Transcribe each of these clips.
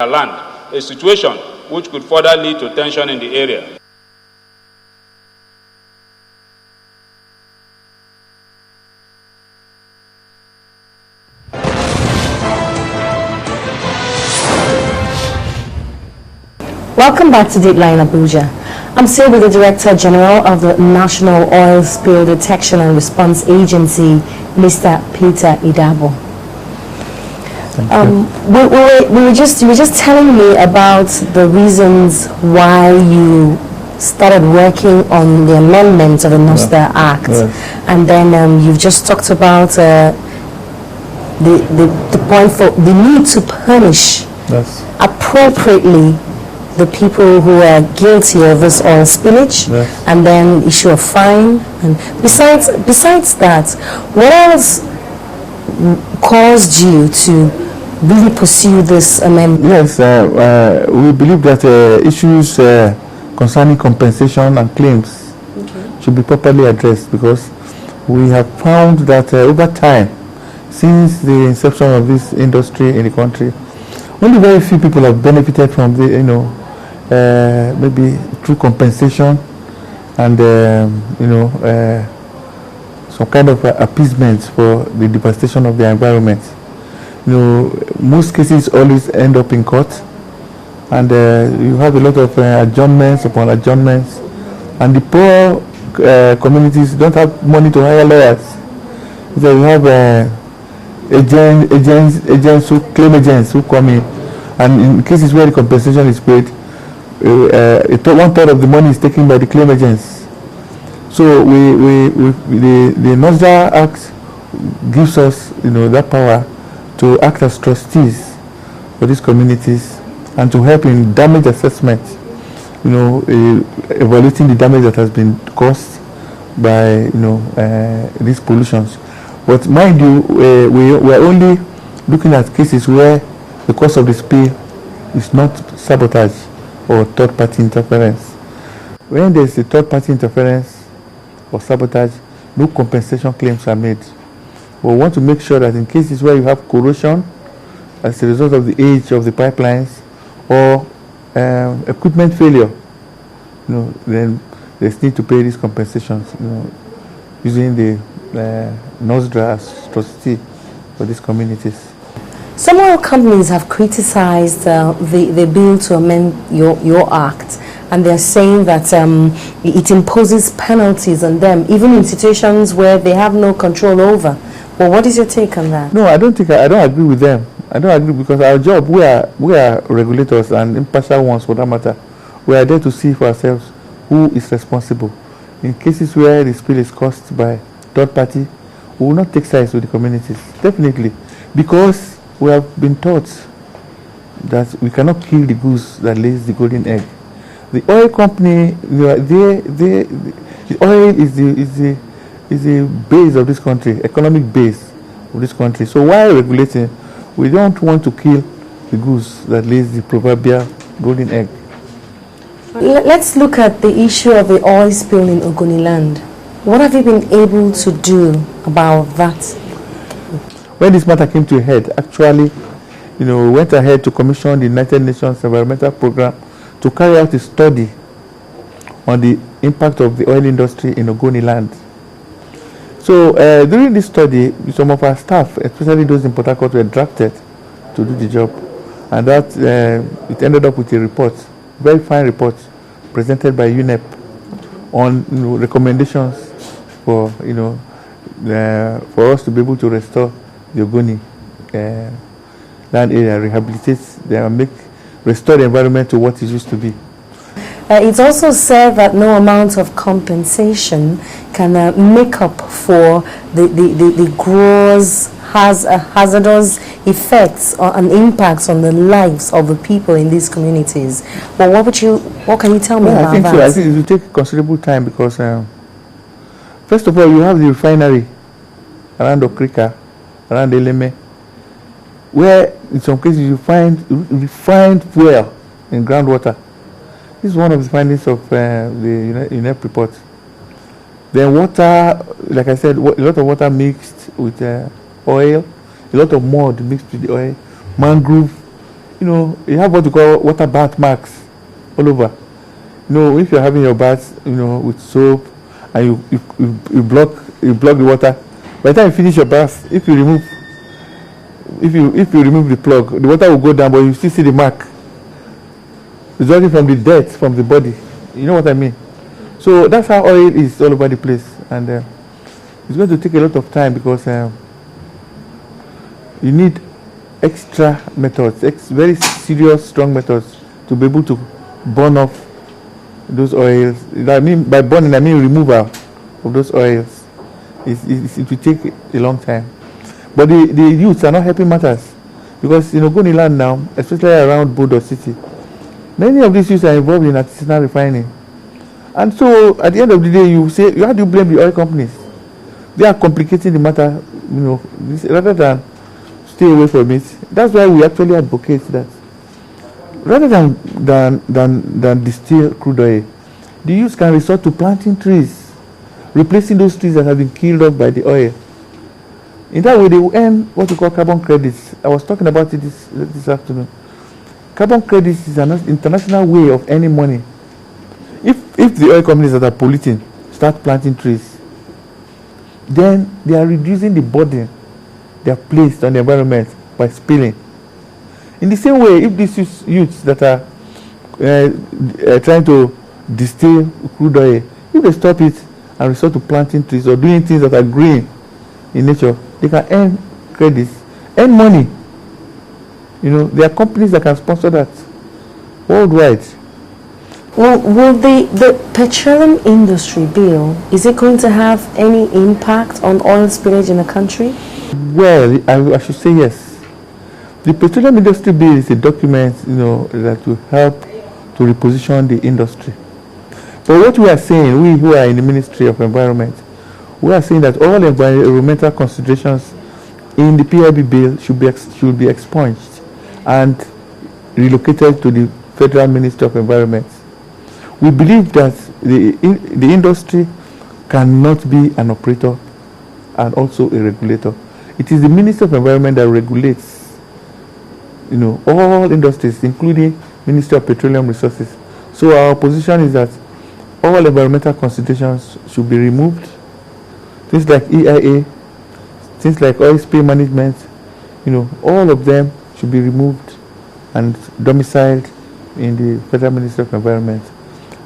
land, a situation which could further lead to tension in the area. Welcome back to Dateline Abuja. I'm still with the Director General of the National Oil Spill Detection and Response Agency, Mr. Pt.2. You were just telling me about the reasons why you started working on the amendment of the NOSDA Act, and then you've just talked about the point for the need to punish appropriately the people who are guilty of this oil spillage, and then issue a fine. And besides that, what else caused you to really pursue this amendment? Yes, we believe that issues concerning compensation and claims should be properly addressed, because we have found that over time, since the inception of this industry in the country, only very few people have benefited from the, maybe through compensation and some kind of appeasement for the devastation of the environment. Most cases always end up in court, and you have a lot of adjournments upon adjournments, and the poor communities don't have money to hire lawyers. So you have claim agents who come in, and in cases where the compensation is paid, 1/3 of the money is taken by the claim agents. So the NOSDA Act gives us, that power to act as trustees for these communities and to help in damage assessment, evaluating the damage that has been caused by, these pollutions. But mind you, we are only looking at cases where the cause of the spill is not sabotage or third-party interference. When there is a third-party interference or sabotage, no compensation claims are made. We want to make sure that in cases where you have corrosion as a result of the age of the pipelines or equipment failure, then there's need to pay these compensations, using the NOSDA as trustee for these communities. Some oil companies have criticized the bill to amend your act, and they're saying that it imposes penalties on them, even in situations where they have no control over. Well, what is your take on that? No, I don't agree with them. I don't agree, because our job, we are regulators and impartial ones for that matter. We are there to see for ourselves who is responsible. In cases where the spill is caused by third party, we will not take sides with the communities, definitely, because we have been taught that we cannot kill the goose that lays the golden egg. The oil company, the oil is the base of this country, economic base of this country. So while regulating, we don't want to kill the goose that lays the proverbial golden egg. Let's look at the issue of the oil spill in Ogoniland. What have you been able to do about that? When this matter came to a head, actually, we went ahead to commission the United Nations Environmental Program to carry out a study on the impact of the oil industry in Ogoniland. So during this study, some of our staff, especially those in Port Harcourt, were drafted to do the job, and that it ended up with a report, very fine report, presented by UNEP on recommendations for for us to be able to restore the Ogoni land area, rehabilitate and restore the environment to what it used to be. It's also said that no amount of compensation can make up for the gross hazardous effects and impacts on the lives of the people in these communities. Well, what can you tell me about that? I think it will take considerable time, because first of all, you have the refinery around Okrika, around Eleme, where in some cases you find refined fuel in groundwater. This is one of the findings of the UNEP report. Then water, like I said, a lot of water mixed with oil, a lot of mud mixed with the oil, mangrove you have what you call water bath marks all over. If you're having your bath, with soap, and you block the water, by the time you finish your bath, if you remove the plug, the water will go down, but you still see the mark resulting from the dirt from the body. You know what I mean? So that's how oil is all over the place, and it's going to take a lot of time because you need extra methods, very serious, strong methods to be able to burn off those oils. I mean, by burning, I mean removal of those oils. It will take a long time. But the youths are not helping matters because, going land now, especially around Bodo City, many of these youths are involved in artisanal refining. And so, at the end of the day, you say, how do you blame the oil companies? They are complicating the matter, rather than stay away from it. That's why we actually advocate that rather than distill crude oil, the youth can resort to planting trees, replacing those trees that have been killed off by the oil. In that way, they will earn what we call carbon credits. I was talking about it this afternoon. Carbon credits is an international way of earning money. If the oil companies that are polluting start planting trees, then they are reducing the burden they have placed on the environment by spilling. In the same way, if these youths that are trying to distill crude oil, if they stop it and resort to planting trees or doing things that are green in nature, they can earn credits, earn money. There are companies that can sponsor that worldwide. Well, will the petroleum industry bill, is it going to have any impact on oil spillage in the country? Well, I should say yes. The petroleum industry bill is a document, that will help to reposition the industry. But what we are saying, we who are in the Ministry of Environment, we are saying that all environmental considerations in the PIB bill should be expunged and relocated to the Federal Ministry of Environment. We believe that the industry cannot be an operator and also a regulator. It is the Ministry of Environment that regulates all industries, including Ministry of Petroleum Resources. So our position is that all environmental considerations should be removed. Things like EIA, things like oil spill management, all of them should be removed and domiciled in the Federal Ministry of Environment.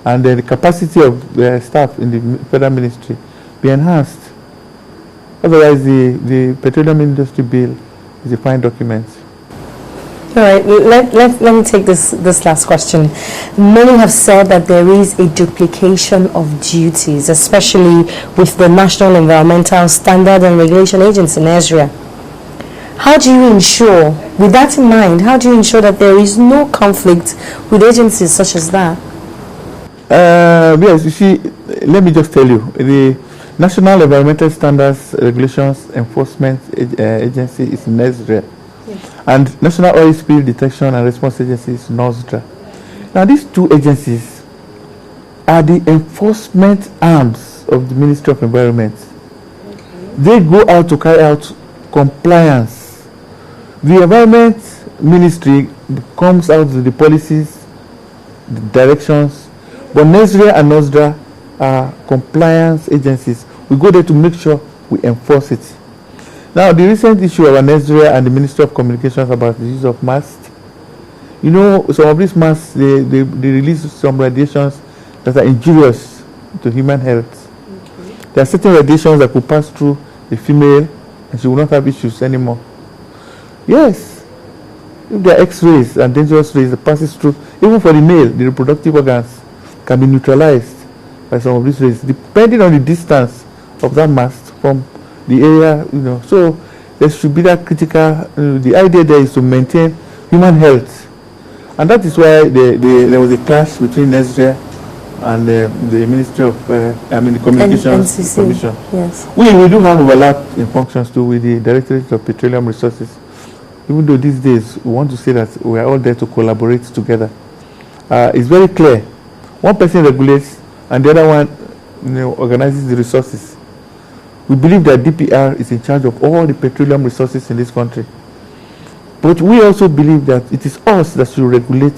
And the capacity of the staff in the Federal Ministry be enhanced. Otherwise, the petroleum industry bill is a fine document. All right, let me take this last question. Many have said that there is a duplication of duties, especially with the National Environmental Standard and Regulation Agency, NESRA. How do you ensure, with that in mind, how do you ensure that there is no conflict with agencies such as that? Yes, you see, let me just tell you, the National Environmental Standards Regulations Enforcement Agency is NESRA. And National Oil Spill Detection and Response Agency is NOSDRA. Now, these two agencies are the enforcement arms of the Ministry of Environment. They go out to carry out compliance. The Environment Ministry comes out with the policies, the directions, but NESRA and NOSDRA are compliance agencies. We go there to make sure we enforce it. Now, the recent issue of NESRA and the Ministry of Communications about the use of masks, some of these masks, they release some radiations that are injurious to human health. Okay. There are certain radiations that could pass through a female and she will not have issues anymore. Yes, if there are X-rays and dangerous rays that passes through, even for the male, the reproductive organs can be neutralized by some of these rays, depending on the distance of that mask from the area, so there should be that critical, the idea there is to maintain human health. And that is why there was a clash between NESRA and the Ministry of, the Communications Commission. Yes. We do have overlap in functions too with the Directorate of Petroleum Resources. Even though these days we want to say that we are all there to collaborate together. It's very clear. One person regulates and the other one organizes the resources. We believe that DPR is in charge of all the petroleum resources in this country. But we also believe that it is us that should regulate